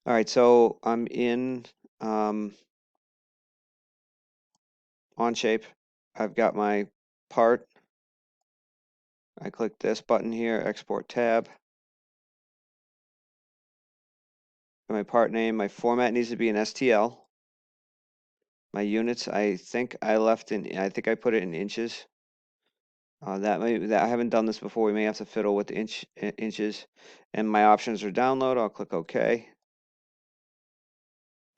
All right, so I'm in Onshape. I've got my part. I click this button here, export tab. My part name, my format needs to be in STL. My units, I think I put it in inches. That I haven't done this before. We may have to fiddle with the inches. And my options are download. I'll click OK.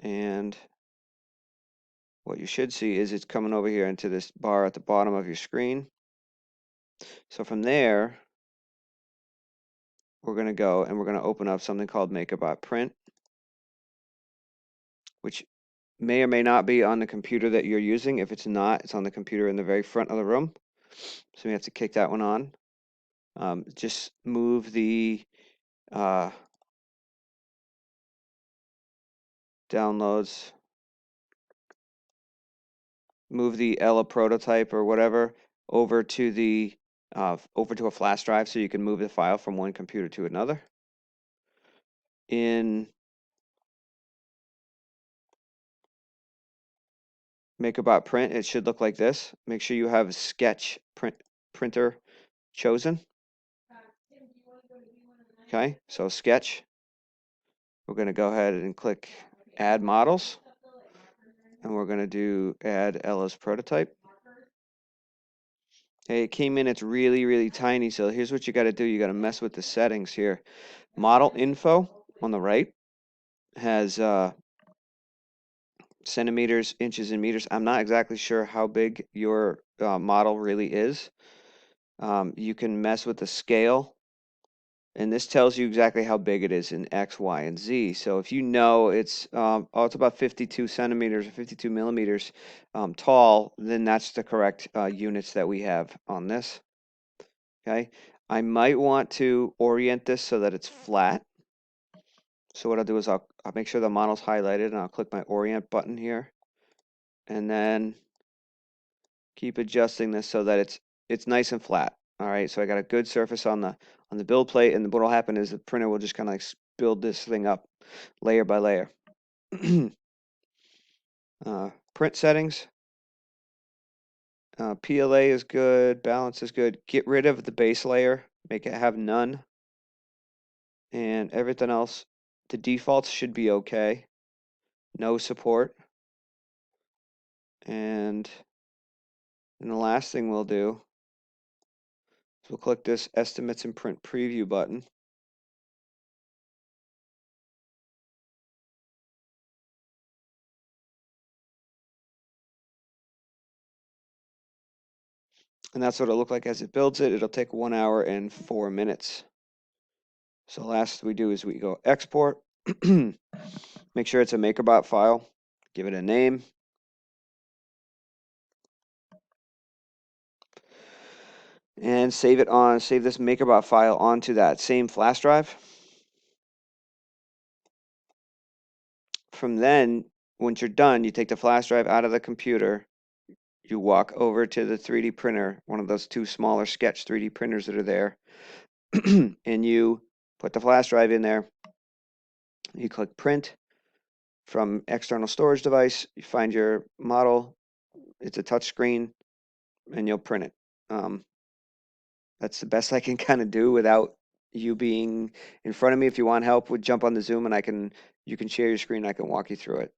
And what you should see is it's coming over here into this bar at the bottom of your screen. So from there, we're going to go and we're going to open up something called MakerBot Print, which may or may not be on the computer that you're using. If it's not, it's on the computer in the very front of the room. So we have to kick that one on. Just move the downloads, move the Ella prototype or whatever over to a flash drive so you can move the file from one computer to another. In MakerBot Print, it should look like this. Make sure you have Sketch printer chosen. Okay, so Sketch. We're going to go ahead and click Add Models. And we're going to do Add Ella's Prototype. Hey, it came in, it's really, really tiny. So here's what you got to do. You got to mess with the settings here. Model info on the right has centimeters, inches, and meters. I'm not exactly sure how big your model really is. You can mess with the scale, and this tells you exactly how big it is in X, Y, and Z. So if you know it's it's about 52 centimeters or 52 millimeters tall, then that's the correct units that we have on this. Okay, I might want to orient this so that it's flat. So what I'll do is I'll make sure the model's highlighted, and I'll click my orient button here, and then keep adjusting this so that it's nice and flat. All right, so I got a good surface on the build plate, and what will happen is the printer will just kind of like build this thing up layer by layer. Print settings. PLA is good, balance is good. Get rid of the base layer, make it have none, and everything else, the defaults should be okay. No support. And the last thing we'll do is we'll click this Estimates and Print Preview button. And that's what it'll look like as it builds it. It'll take 1 hour and 4 minutes. So last we do is we go export. Make sure it's a MakerBot file. Give it a name. And save this MakerBot file onto that same flash drive. From then, once you're done, you take the flash drive out of the computer. You walk over to the 3D printer, one of those two smaller Sketch 3D printers that are there, and you put the flash drive in there. You click print from external storage device. You find your model. It's a touch screen, and you'll print it. That's the best I can kind of do without you being in front of me. If you want help, jump on the Zoom, and you can share your screen. I can walk you through it.